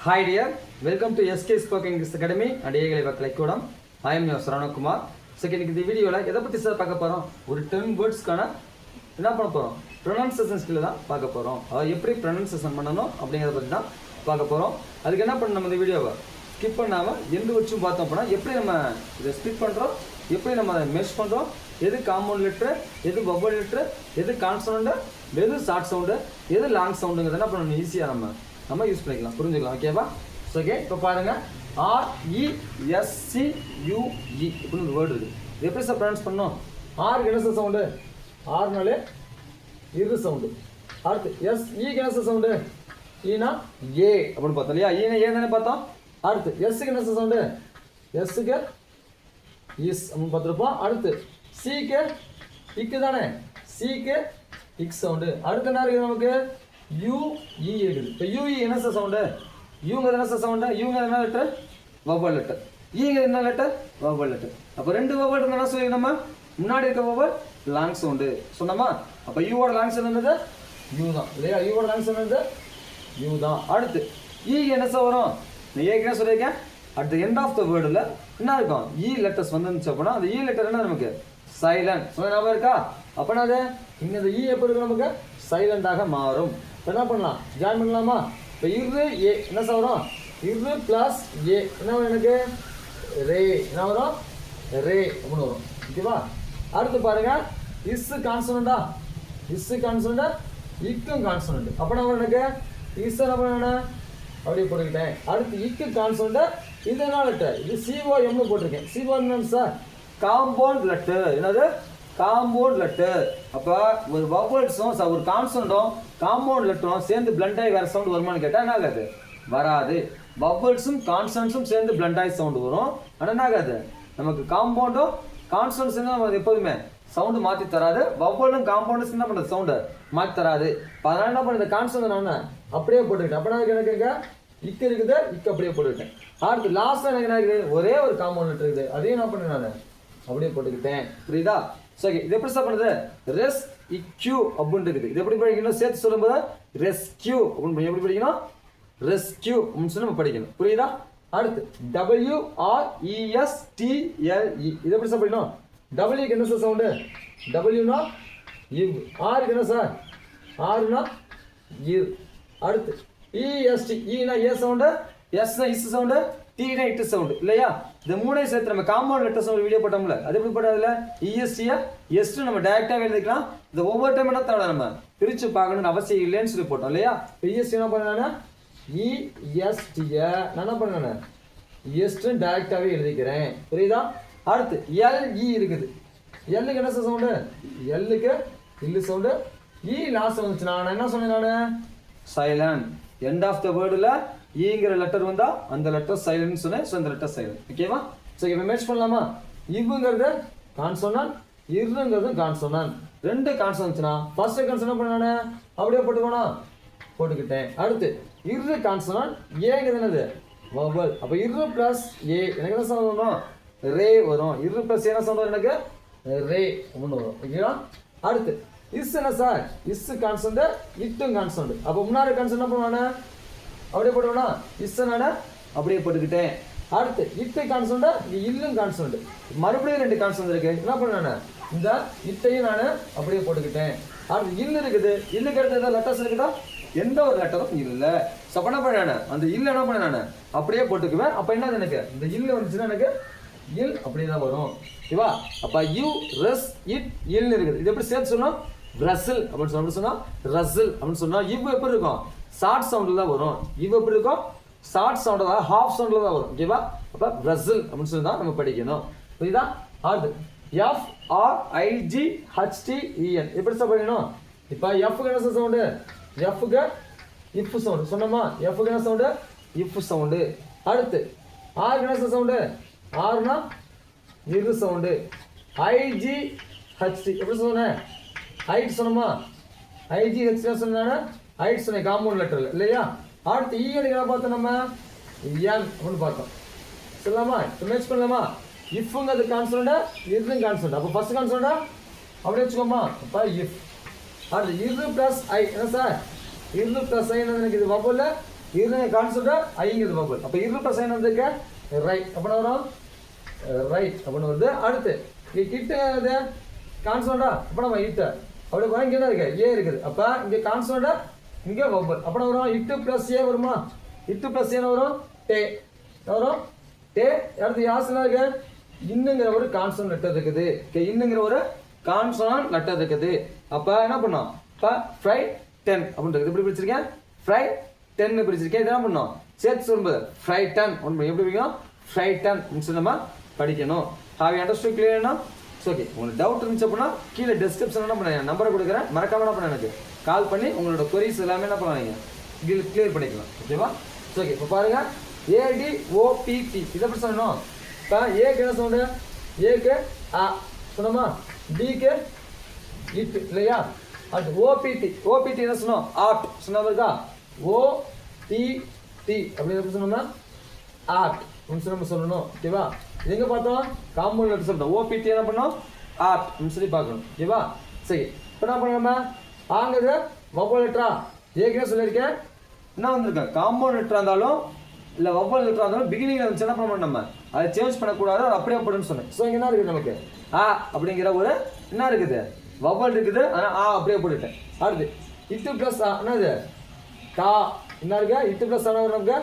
Hi dear, welcome to SK Spoken English Academy and ஏகலை வக்கலைக்கூடம். I am your Saravanakumar. இன்னைக்கு இந்த வீடியோவில் எதை பற்றி சார் பார்க்க போகிறோம்? ஒரு 10 வேர்ட்ஸ்க்கான என்ன பண்ண போகிறோம்? ப்ரொனன்சியேஷன் ஸ்கில் தான் பார்க்க போகிறோம். எப்படி ப்ரொனன்சியேஷன் பண்ணணும் அப்படிங்கிறத பற்றி தான் பார்க்க போகிறோம். அதுக்கு என்ன பண்ணணும், நம்ம இந்த வீடியோவை ஸ்கிப் பண்ணாமல் எந்த வச்சும் பார்த்தோம் அப்படின்னா எப்படி நம்ம இதை ஸ்கிப் பண்ணுறோம், எப்படி நம்ம அதை மெஷ் பண்ணுறோம், எது காம்பவுண்ட் லெட்ரு, எது வவல் லெட்ரு, எது கான்சனண்ட், எது ஷார்ட் சவுண்டு, எது லாங் சவுண்டுங்கிறத என்ன பண்ணணும் ஈஸியாக நம்ம யூஸ் பண்ணிக்கலாம், புரிஞ்சுக்கலாம். ஓகேவா? ஓகே, இப்போ பாருங்கள், RESCUE இப்படின்னு ஒரு வேர்டு இருக்குது. இது எப்படி சார் ப்ரொனவுன்ஸ் பண்ணணும்? ஆர் கணச சவுண்டு, ஆறுனாலே இரு சவுண்டு. அடுத்து SE கணச சவுண்டு, ஈனா ஏ அப்படின்னு பார்த்தோம் இல்லையா? ஈனா ஏ தானே பார்த்தோம். அடுத்து எஸ் கணச சவுண்டு, எஸ்ஸுக்கு இஸ் அப்படின்னு பார்த்துருப்போம். அடுத்து சிக்கு இக்கு தானே, சிக்கு இக் சவுண்டு. அடுத்த என்ன இருக்குது நமக்கு? UE இருக்குது. இப்போ UE என்ன சார் சவுண்டு? யூங்கிறது என்ன சார் சவுண்டு? யூங்கிறது என்ன லெட்டர்? Vowel letter. ஈங்கிறது என்ன லெட்டர்? Vowel letter. அப்போ ரெண்டு வவல் என்ன சொல்லி நம்ம முன்னாடி இருக்க வவல் லாங் சவுண்டு சொன்னோமா? அப்போ யூவோட லாங் சவுண்ட் என்னது? யூ தான் இல்லையா? யூவோட லாங் சவுண்ட் என்னது? யூ தான். அடுத்து என்ன சார் வரும்? நான் ஏற்கனவே சொல்லியிருக்கேன், at the end of the வேர்டில் என்ன இருக்கும்? லெட்டர்ஸ் வந்துருந்துச்சு அப்படின்னா அந்த லெட்டர் என்ன நமக்கு? சைலண்ட். ஞாபகம் இருக்கா? அப்படின்னா அது இங்கே இந்த எப்போ இருக்கும் நமக்கு? சைலண்டாக மாறும். இப்போ என்ன பண்ணலாம்? ஜாயின் பண்ணலாமா? இப்போ இரு ஏ என்ன சார் வரும்? இரு ப்ளஸ் ஏ என்ன வரும் எனக்கு? ரே என்ன வரும்? ரே அப்படின்னு வரும். ஓகேவா? அடுத்து பாருங்க, இஸ்ஸு கான்சனண்டா, இஸ்ஸு கான்சனண்டா, இக்கும் கான்சனண்ட். அப்படின்னா வரும் எனக்கு இஸ் என்ன பண்ண அப்படியே போட்டுக்கிட்டேன். அடுத்து இக்கு கான்சனண்டா, இது என்ன லெட்டர்? இது COM போட்டிருக்கேன். COM என்ன சார்? Compound letter. என்னது? Compound letter. அப்போ ஒரு வவல்ஸும் ஒரு கான்சனண்டும் காம்பவுண்ட் லெட்டரும் சேர்ந்து பிளண்ட் ஆகி வேறு சவுண்டு வருமானு கேட்டால் என்ன ஆகாது? வராது. வவல்ஸும் கான்சனன்ஸும் சேர்ந்து பிளண்ட் ஆகி சவுண்டு வரும். ஆனால் என்ன ஆகாது? நமக்கு காம்பவுண்டும் கான்சனன்ஸ் நம்ம எப்போதுமே சவுண்டு மாற்றி தராது. வவலும் காம்பவுண்டும் என்ன பண்ணுறது? சவுண்டு மாற்றி தராது. இப்போ அதனால் என்ன பண்ணுறது? கான்சனன்ட் நான் அப்படியே போட்டுக்கிட்டேன். அப்படின்னா எனக்கு இக்கு இருக்குது, இக்கு அப்படியே போட்டுக்கிட்டேன். அடுத்து லாஸ்ட்டாக எனக்கு என்ன இருக்குது? ஒரே ஒரு காம்பவுண்ட் லெட்டர் இருக்குது, அதையும் என்ன பண்ணேன்? நான் அப்படியே போட்டுக்கிட்டேன். புரியுதா? சரி, இது எப்படி சார் பண்ணுறது? ரெஸ்க்யூ அப்படின்னு இருக்குது. இது எப்படி படிக்கணும்? சேர்த்து சொல்லும்போது ரெஸ்க்யூ அப்படின்னு எப்படி படிக்கணும்? ரெஸ்க்யூ அப்படின்னு சொல்லி நம்ம படிக்கணும். புரியுதா? அடுத்து WRESTLE இது எப்படி சார் படிக்கணும்? டபிள்யூக்கு என்ன சார் சவுண்டு? டபிள்யூனா இவ். ஆருக்கு என்ன சார்? ஆறுனா இவ். அடுத்து EST ஈனா ஏ சவுண்டு, எஸ்னா இஸ் சவுண்டு, டீனா இட்டு சவுண்டு இல்லையா? இந்த மூணையும் சேர்த்து நம்ம காம்பவுண்ட் லெட்டர்ஸ் ஒரு வீடியோ போட்டோம்ல, அது எப்படி போட்டதில்ல? ESTயை எஸ்ட்டு நம்ம டேரெக்டாக எழுதிக்கலாம். இந்த ஒவ்வொரு டைம் என்ன தவிர நம்ம பிரித்து பார்க்கணும்னு அவசியம் இல்லைன்னு சொல்லி போட்டோம் இல்லையா? இப்போ EST என்ன பண்ணேன்னா ESTயை நான் என்ன பண்ணேன்? எஸ்ட்டுன்னு டேரெக்டாகவே எழுதிக்கிறேன். புரியுதா? அடுத்து LE இருக்குது. எல்லுக்கு என்ன சவுண்டு? எல்லுக்கு இல்லு சவுண்டு. லாஸ்ட் வந்துச்சுன்னா நான் என்ன சொன்னேன்? நான் சைலண்ட். எண்ட் ஆஃப் த வேர்டில் ஈங்கிற லெட்டர் வந்தால் அந்த லெட்டர் சைலண்ட் சொன்னேன். ஸோ இந்த லெட்டர் சைலண்ட். ஓகேவா? ஸோ இப்போ மேட்ச் பண்ணலாமா? இவ்வுங்கிறது கான்சோனன்ட், இருங்கிறது கான்சோனன்ட். ரெண்டு கான்சோனன்ட்னா ஃபர்ஸ்ட் கான்சோனன்ட் பண்ண அப்படியே போட்டுக்கோணும், போட்டுக்கிட்டேன். அடுத்து இரு கான்சோனன்ட், ஏங்கிறது என்னது? வவல். அப்போ இரு ப்ளஸ் ஏ எனக்கு என்ன சவுண்ட் வரும்? ரே வரும். இரு ப்ளஸ் என்ன சவுண்ட் வரும்? எனக்கு ரே அப்படின்னு வரும். ஓகேவா? அடுத்து இஸ் என்ன சார்? இஸ் கான்சோனன்ட், இட்டும் கான்சோனன்ட். அப்போ முன்னாடி கான்சோனன்ட் என்ன பண்ணுவானே? அப்படியே போட்டுவேனா? இஸ் நான் அப்படியே போட்டுக்கிட்டேன். அடுத்து இட்டு கான்சோனன்ட், இல்லும் கான்சோனன்ட். மறுபடியும் ரெண்டு கான்சோனன்ட் இருக்கு. என்ன பண்ண? இந்த இட்டையும் நான் அப்படியே போட்டுக்கிட்டேன். அடுத்து இல்லு இருக்குது. இல்லுக்கு அடுத்து ஏதாவது லெட்டர்ஸ் இருக்குதா? எந்த ஒரு லெட்டரும் இல்லை. ஸோ அப்போ என்ன பண்ண? அந்த இல்லு என்ன பண்ண? நான் அப்படியே போட்டுக்குவேன். அப்போ என்னது? எனக்கு இந்த இல்லு வந்துச்சுன்னா எனக்கு இல் அப்படி தான் வரும். ஓகேவா? அப்போ யூ ரெஸ் இட் இல்னு இருக்குது. இது எப்படி சேர்த்து சொன்னோம்? ரசில் அப்படின்னு சொன்னா ரசில் அப்படின்னு சொன்னா இவ் எப்படி இருக்கும்? ஷார்ட் சவுண்டில் தான் வரும். இவ் எப்படி இருக்கும்? ஷார்ட் சவுண்டில் தான், ஹாஃப் சவுண்டில் தான் வரும். ஓகேவா? அப்போ ரசில் அப்படின்னு சொல்லி தான் நம்ம படிக்கணும். புரியுதா? அடுத்து FRIGHTEN எப்படி சார் படிக்கணும்? இப்போ எஃப்க்கு என்ன சவுண்டு? எஃப்க்கு இஃப் சவுண்டு சொன்னோமா? எஃப்க்கு என்ன சவுண்டு? If sound. அடுத்து ஆருக்கு என்ன சவுண்டு? ஆறுனா இரு சவுண்டு. IGHT எப்படி சொன்னேன்? ஹைட் சொன்னோமா? IGHT சொன்னா ஹைட் சொன்னேன், காம்பவுண்ட் லெட்டர்ல இல்லையா? அடுத்து ஈஎனுக்கு என்ன பார்த்தோம்? நம்ம என் அப்படின்னு பார்த்தோம். சொல்லலாமா? மேட்ச் பண்ணலாமா? இஃப்ங்கிறது கான்சனண்டா, இதுவும் கான்சனண்டா. அப்போ ஃபர்ஸ்ட் கான்சனண்டா அப்படியே வச்சுக்கோமா? அப்போ இஃப். அடுத்து இரு ப்ளஸ் ஐ என்ன சார்? இரு ப்ளஸ் ஐ எனக்கு இது வவல், இரு கான்செப்டா ஐங்கிறது வவ்வல். அப்ப இரு பிளஸ் என்ன வந்திருக்க ரைட். அப்ப வரும் ரைட் அப்படின்னு வருது. அடுத்து இங்க கிட்ட கான்செப்டா அப்ப நம்ம இட்ட அப்படி போனா இங்க என்ன இருக்கு ஏ இருக்குது. அப்ப இங்க கான்செப்டா இங்க வவ்வல். அப்ப வரும் இட்டு பிளஸ் ஏ வருமா? இட்டு பிளஸ் என்ன வரும் டே வரும் டே. அடுத்து யாசனா இருக்கு இன்னுங்கிற ஒரு கான்சனன்ட் லெட்டர் இருக்குது. இன்னுங்கிற ஒரு கான்சனன்ட் லெட்டர் இருக்குது. அப்ப என்ன பண்ணோம் இப்ப ஃப்ரை 10 அப்படின்றது எப்படி பிரிச்சிருக்கேன் ஃப்ரை 10 பிரிச்சிருக்கேன். இது என்ன பண்ணோம் சேர்த்து சொல்லும்போது ஃப்ரை 10 ஒன்று எப்படி பிரிக்கும் ஃப்ரை 10 நம்ம படிக்கணும். ஹாவ் யூ அண்டர்ஸ்டுட் கிளியர்னா? ஓகே. உங்களுக்கு டவுட் இருந்துச்சு அப்படின்னா கீழே டிஸ்கிரிப்ஷன் என்ன பண்ண நம்பரை கொடுக்குறேன், மறக்காம என்ன பண்ண எனக்கு கால் பண்ணி உங்களோட கொரிஸ் எல்லாமே என்ன பண்ணுவாங்க கிளியர் பண்ணிக்கலாம். ஓகேவா? ஓகே. இப்போ பாருங்க ADOPT இதை எப்படி சொல்லணும்? இப்போ ஏக்கு என்ன சவுண்டு? ஏக்கு ஆ சொன்னோமா, டிக்கு இட் இல்லையா? அடுத்து OPT என்ன சொன்னோம் ஆர்ட் சொன்ன இருக்கா? OTT அப்படின்னு எப்படி சொன்னோம்னா ஆர்ட் நம்ம சொல்லணும். ஓகேவா? எங்க பார்த்தோம் காம்பவுண்ட் லெட்டர் சொல்றோம். OPT என்ன பண்ணோம் ஆர்ட் சொல்லி பார்க்கணும். ஓகேவா? சரி. இப்போ என்ன பண்ணலாமா ஆங்கிறது வவ்வல் லெட்டரா ஏற்கனவே சொல்லியிருக்கேன். என்ன வந்திருக்கேன் காம்பவுண்ட் லெட்டரா இருந்தாலும் இல்லை வவ்வல் லெட்டரா இருந்தாலும் பிகினிங்ல வந்து என்ன பண்ணணும் நம்ம அதை சேஞ்ச் பண்ணக்கூடாது, அது அப்படியே போடுன்னு சொன்னேன். ஸோ இங்கே என்ன இருக்குது நமக்கு ஆ அப்படிங்கிற ஒரு என்ன இருக்குது வவ்வல் இருக்குது, ஆனால் ஆ அப்படியே போட்டுட்டேன். அடுத்து இட்டு பிளஸ் ஆ என்னது டா என்ன இருக்கு இட்டு பிளஸ் ஆன நமக்கு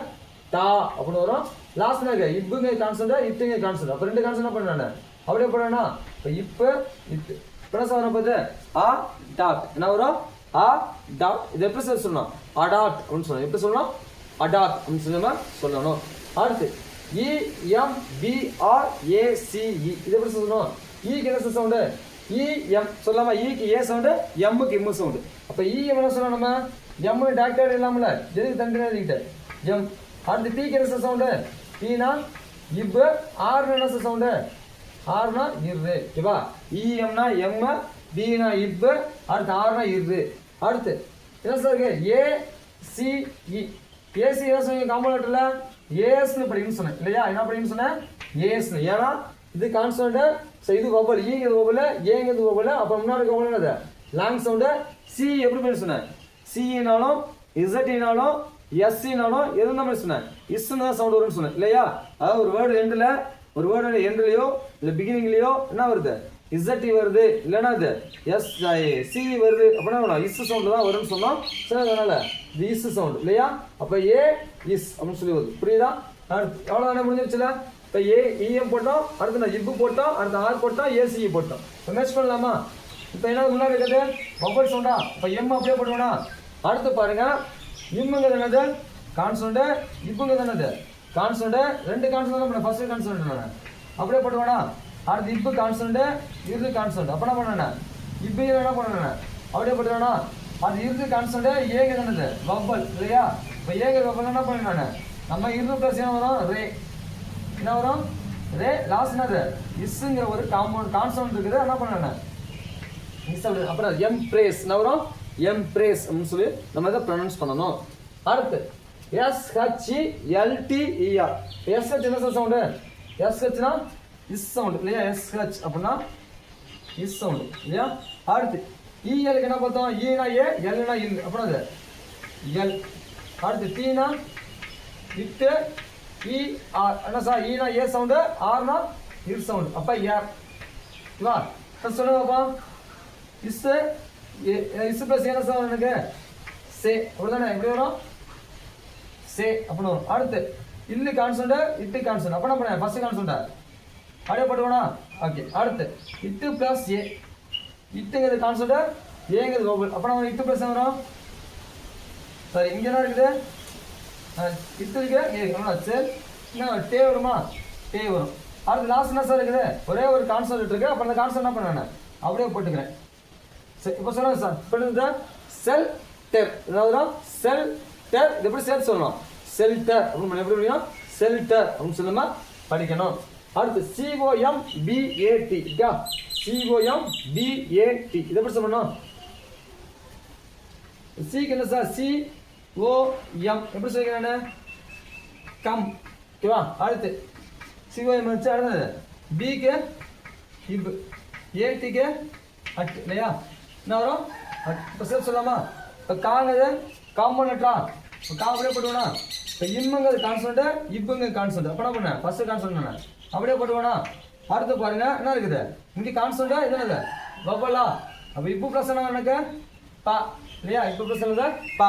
டா அப்படின்னு வரும். லாஸ்ட் இருக்கு இப்புங்க கான்செப்ட் இட்டுங்க கான்செப்ட். அப்போ ரெண்டு கான்செப்ட் என்ன பண்ணேன் அப்படியே போடனா. இப்போ இப்போ இட்டு பிளஸ் வர போது ஆ டாட் என்ன வரும் ஆ டாட். இது எப்படி சார் சொல்லணும் அடாட் அப்படின்னு சொல்லணும். எப்படி சொல்லணும் அடாட் அப்படின்னு சொல்லணும். அடுத்து EMBRACE இது எப்படி சொல்லணும்? ஈக்கு என்ன சவுண்டு EM சொல்லாமா? ஈக்கு ஏ சவுண்டு எம்முக்கு இம்மு சவுண்டு. அப்போ EM என்ன சொல்லணும் நம்ம எம்மு டாக்டர் இல்லாமல எதுக்கு தண்டனை எழுதிக்கிட்டு எம். அடுத்து டீக்கு என்ன சவுண்டு டீனா இப்பு. ஆறுனா என்ன சவுண்டு ஆறுனா இரு. ஓகேவா? EMனா எம், பினா இப்பு, அடுத்து ஆறுனா இரு. அடுத்து என்ன சார் இருக்கு ACE ஏசி என்ன சொன்னீங்க காம்பவுண்ட் லெட்டர்ல ஏஸ்னு படிக்கணும்னு சொன்னேன் இல்லையா? என்ன படிக்கணும்னு சொன்னேன் ஏஸ்னு. ஏன்னா இது கான்சனன்ட் இது வவ்வல் ஈங்கிறது வவ்வல் ஏங்கிறது வவ்வல். அப்போ முன்னாடி வவ்வல் என்னது லாங் சவுண்டு. சி எப்படி பண்ணி சொன்னேன் சினாலும் இசட்டினாலும் எஸ்சினாலும் எது மாதிரி சொன்னேன் இஸ்ன்னு தான் சவுண்ட் வரும்னு சொன்னேன் இல்லையா? அதாவது ஒரு வேர்டு எண்டில் ஒரு வேர்டு எண்ட்லையோ இல்லை பிகினிங்லையோ என்ன வருது இசட்டி வருது இல்லைன்னா இது சி வருது அப்படின்னா இஸ் சவுண்டு தான் வரும்னு சொன்னோம். சரி அதனால இது இஸ் சவுண்டு இல்லையா? அப்போ ஏ இஸ் அப்படின்னு சொல்லி வருது. புரியுதா? எவ்வளோ தானே முடிஞ்சிருச்சுல? இப்போ EM போட்டோம், அடுத்து நான் இப்பு போட்டோம், அடுத்து ஆர் போட்டோம், ACE போட்டோம். இப்போ மேட்ச் பண்ணலாமா? இப்போ என்ன முன்னாடி இருக்குது வவ்வல் சவுண்டா? இப்போ எம் அப்படியே போடுவோம்னா அடுத்து பாருங்க இம்முங்கிறது என்னது கான்சனன்ட், இப்புங்கிறது என்னது கான்சனன்ட். ரெண்டு கான்சனன்ட் பண்ண ஃபர்ஸ்ட் கான்சனன்ட் நான் அப்படியே போடுவேனா? அடுத்து இப்பு கான்சனன்ட் இரு கான்சனன்ட். அப்போ என்ன பண்ணேன் இப்போ என்ன பண்ணேன் அப்படியே போட்டுவேனா? அது இரு கான்சனன்ட் ஏங்கிறது என்னது வவ்வல் இல்லையா? இப்போ ஏங்கிறது வவ்வல் என்ன பண்ணேன் நான் நம்ம இரு பிளஸ் என்ன வரும் ரே என்ன வரும் ரே. லாஸ்ட் என்னது இஸ்ங்கிற ஒரு காம்பவுண்ட் கான்சனன்ட் இருக்குது. என்ன பண்ணேன் இஸ் அப்படி. அப்புறம் எம்ப்ரேஸ் என்ன வரும் எம்ப்ரேஸ் அப்படின்னு சொல்லி நம்ம இதை ப்ரொனவுன்ஸ் பண்ணணும். அடுத்து SHELTER SH என்ன சவுண்டு SHனா இஸ் சவுண்டு இல்லையா? SH அப்படின்னா இஸ் சவுண்டு இல்லையா? அடுத்து ELக்கு என்ன பார்த்தோம் ஈனா ஏ எல்னா இல் அப்படின்னா அது எல். அடுத்து டீனா இட்டு ER என்ன சார் ஈனா ஏ சவுண்டு ஆர்னா இர் சவுண்டு. அப்போ ஏர் வா சொல்லுங்கப்பா இஸ் இஸ் பிளஸ் என்ன சார் எனக்கு சே அப்படிதானே எப்படி வரும் சே அப்படின்னு வரும். அடுத்து இல்லு கான்சனன்ட் இட்டு கான்சனன்ட். அப்போ என்ன பண்ண ஃபர்ஸ்ட் கான்சனன்ட் அப்படியே போட்டுவோனா? ஓகே. அடுத்து இட்டு பிளஸ் ஏ இட்டுங்கிறது கான்சனன்ட் ஏங்கிறது வவ்வல். அப்போ நம்ம இட்டு பிளஸ் வரும் சரி இங்கே என்ன இருக்குது இட்டு இருக்கு ஏ சரி என்ன டே வருமா டே வரும். அடுத்து லாஸ்ட் என்ன சார் இருக்குது ஒரே ஒரு கான்சனன்ட் இருக்கு. அப்போ அந்த கான்சனன்ட் என்ன பண்ணேன் அப்படியே போட்டுக்கிறேன். சரி இப்போ சொல்லுங்க சார் இப்போ செல் டெர் அதாவது செல் டெர் இது எப்படி சேர்த்து சொல்லணும் செல்டர் அப்படின்னு எப்படி முடியும் செல்டர் அப்படின்னு சொல்லுமா படிக்கணும். அடுத்து COMBAT இருக்கா COMBAT இதை எப்படி சொல்லணும் சிக்கு என்ன சார் COM எப்படி சொல்லிக்கிறேன் கம் ஓகேவா? அடுத்து COM வச்சு அடுத்தது பிக்கு இப் ஏடிக்கு அட் இல்லையா? என்ன வரும் இப்போ சேர்த்து சொல்லலாமா? இப்போ காங்கது காம்பவுண்ட் லெட்டரா கா அப்படியே போட்டுவோனா இப்போ இம்முங்கிறது கான்சனண்ட் இப்புங்க கான்சனண்ட் அப்போ என்ன பண்ண ஃபர்ஸ்ட் கான்சனண்ட் என்ன அப்படியே போட்டுவோனா அடுத்து பாருங்க என்ன இருக்குது இங்கே கான்சனண்டா இது என்னது வவ்வலா அப்போ இப்பு ப்ளஸ் என்ன எனக்கு பா இல்லையா இப்பு ப்ளஸ் என்னது பா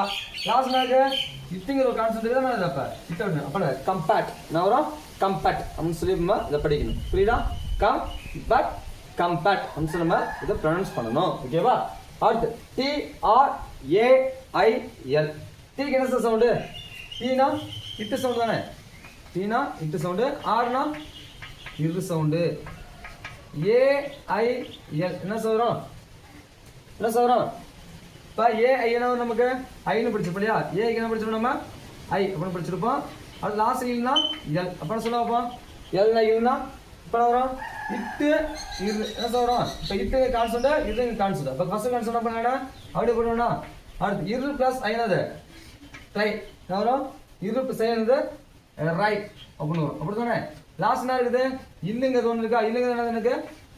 லாஸ்ட் என்ன இப்புங்கிற ஒரு கான்சனண்ட் தான் என்னது அப்போ இப்போ அப்போ கம்பேட் நான் வரும் கம்பேட் அப்படின்னு சொல்லி நம்ம இதை படிக்கணும் புரியுதா கம்பேட் கம்பேட் அப்படின்னு சொல்லி நம்ம இதை ப்ரொனவுன்ஸ் பண்ணணும் ஓகேவா அடுத்து TRAIL டீக்கு என்ன சார் சவுண்டு டீனா இட்டு சவுண்டு தானே டீனா இட்டு சவுண்டு ஆர்னா இரு சவுண்டு AIL என்ன சொல்கிறோம் என்ன சொல்கிறோம் இப்போ AI என்ன வரும் நமக்கு ஐன்னு படிச்சிருப்போம் இல்லையா ஏக்கு என்ன படிச்சிருப்போம் நம்ம ஐ அப்படின்னு படிச்சிருப்போம் அது லாஸ்ட் இல்லைன்னா எல் அப்படின்னு சொல்ல வைப்போம் எல்னா இல்லைன்னா இப்போ வரும் இட்டு இரு என்ன சொல்கிறோம் இப்போ இட்டு கான்செப்ட் இது கான்செப்ட் இப்போ ஃபர்ஸ்ட் கான்செப்ட் என்ன பண்ணா அப்படி பண்ணுவோம்னா அடுத்து இரு ப்ளஸ் ஐனது ட்ரை என்ன வரும் இரு ப்ளஸ் ஐனது ரைட் அப்படின்னு வரும் அப்படி தானே லாஸ்ட் என்ன இருக்குது இல்லைங்கிறது ஒன்று இருக்கா இல்லைங்கிறது என்னது எனக்கு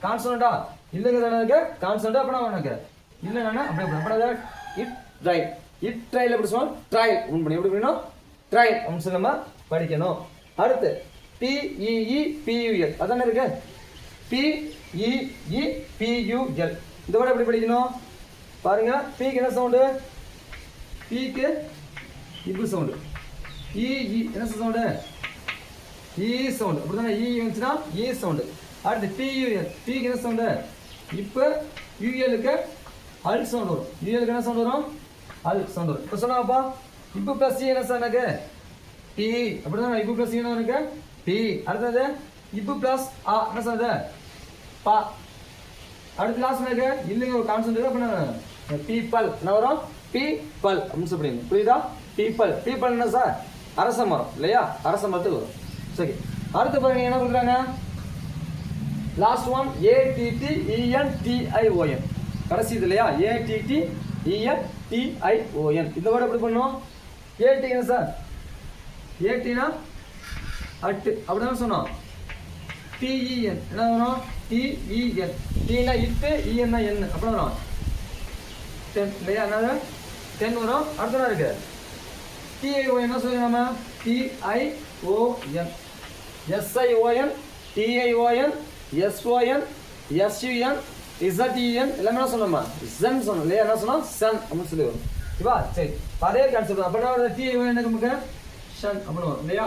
கான்செப்டா இல்லைங்கிறது எனக்கு கான்செப்ட் அப்படின்னா எனக்கு இல்லைன்னா அப்படியே அப்படியே இட் ரைட் இட் ட்ரைல் எப்படி சொல்லணும் ட்ரைல் ஒன்று பண்ணி எப்படி பண்ணணும் ட்ரைல் அப்படின்னு சொல்லி நம்ம படிக்கணும் அடுத்து PEEPUL அதானே இருக்கு PEEPUL இந்த வேர்டு எப்படி படிக்கணும் பாருங்க பீக்கு என்ன சவுண்டு பீக்கு இப்பு சவுண்டு என்ன சவுண்டு இ சவுண்டு அப்படிதானே இ வந்துச்சுன்னா இ சவுண்டு அடுத்து PUL பீக்கு என்ன சவுண்டு இப்போ யூஎலுக்கு அல் சவுண்ட் வரும் யூஎலுக்கு என்ன சவுண்ட் வரும் அல் சவுண்ட் வரும் இப்போ சொன்னாப்பா இப்போ ப்ளஸ் சி என்ன சார் எனக்கு டி அப்படிதான் இப்போ ப்ளஸ் என்ன எனக்கு டி அடுத்தது இப்போ ப்ளஸ் ஆ என்ன சார் பா அடுத்து லாஸ்ட் எனக்கு இல்லைங்க ஒரு கான்செப்ட் அப்படின்னா பீப்பல் என்ன வரும் பீப்பல் அப்படின்னு சொல்றீங்க புரியுதா பீப்பல் என்ன சார் அரச மரம் இல்லையா அரச மரத்துக்கு வரும் சரி அடுத்து பாருங்க என்ன கொடுக்குறாங்க லாஸ்ட் ஒன் ATTENTION கடைசி இது இல்லையா ATTENTION இந்த வேர்டு எப்படி பண்ணும் ஏடி என்ன சார் ஏடினா அட்டு அப்படிதான் சொன்னோம் TEN என்ன வரும் TEN டீனா இட்டு இஎன்னா என் அப்படி வரும் 10 இல்லையா என்னது 10 வரும் அடுத்த இருக்கு TION என்ன சொல்லுங்க நம்ம TION SION TION SON SUN ZEN எல்லாமே என்ன சொன்னோமா ZEN சொன்னோம் இல்லையா என்ன சொன்னோம் சன் அப்படின்னு சொல்லி வரும் ஓகேவா சரி அதே கான்செப்ட் அப்படின்னா TION எனக்கு நமக்கு ஷன் அப்படின்னு வரும் இல்லையா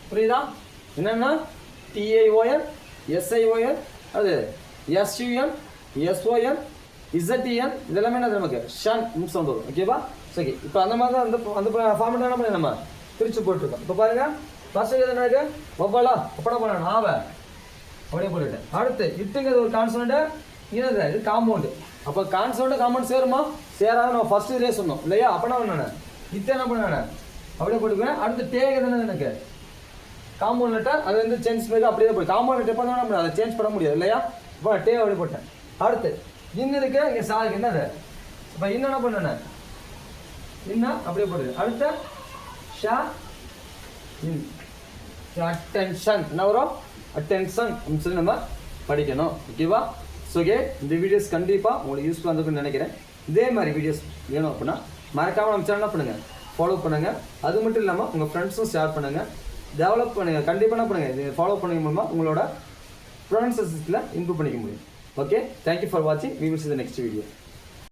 புரியுதா என்னன்னா TION SION அது SUN SON ZEN இதெல்லாமே என்ன நமக்கு ஷன் சவுண்ட் வரும் ஓகேவா சரி இப்போ அந்த மாதிரி தான் அந்த ஃபார்மெட் என்ன பண்ணி நம்ம பிரித்து போட்டுருக்கோம் இப்போ பாருங்க ஃபர்ஸ்ட் என்ன இருக்கு ஒவ்வொரு அப்படம் பண்ணணும் ஆவ அப்படியே போட்டுட்டேன் அடுத்து இட்டுங்கிறது ஒரு கான்சனண்ட் என்னது இது காம்பவுண்டு அப்போ கான்சனண்ட் காம்பவுண்ட் சேருமா சேராத நம்ம ஃபர்ஸ்ட் இதே சொன்னோம் இல்லையா அப்பனா என்ன இட்டு என்ன பண்ண அப்படியே போட்டுக்குவேன் அடுத்து டேங்கிறது என்ன எனக்கு காம்பவுண்ட் லெட்டர் அது வந்து சேஞ்ச் பண்ணி அப்படியே போய் காம்பவுண்ட் லெட்டர் எப்போ தான் அதை சேஞ்ச் பண்ண முடியாது இல்லையா இப்போ டே அப்படி போட்டேன் அடுத்து இன்னும் இருக்கு இங்கே சாருக்கு என்னது இப்போ இன்னும் என்ன பண்ணேன் இன்னும் அப்படியே போடுது அடுத்த ஷா இன் அட்டென்ஷன் என்ன வரும் அட்டென்ஷன் அப்படின்னு சொல்லி நம்ம படிக்கணும் ஓகேவா ஸோ ஓகே இந்த வீடியோஸ் கண்டிப்பாக உங்களுக்கு யூஸ்ஃபுல்லாக இருந்திருக்குன்னு நினைக்கிறேன் இதே மாதிரி வீடியோஸ் வேணும் அப்படின்னா மறக்காமல் நம்ம சேனல் பண்ணுங்கள் ஃபாலோ பண்ணுங்கள் அது மட்டும் இல்லாமல் உங்கள் ஃப்ரெண்ட்ஸும் ஷேர் பண்ணுங்கள் டெவலப் பண்ணுங்கள் கண்டிப்பாக என்ன பண்ணுங்கள் இது ஃபாலோ பண்ணி மூலமாக உங்களோட ப்ரொனன்சியேஷனில் இம்ப்ரூவ் பண்ணிக்க முடியும் ஓகே தேங்க்யூ ஃபார் வாட்சிங் we will see the next video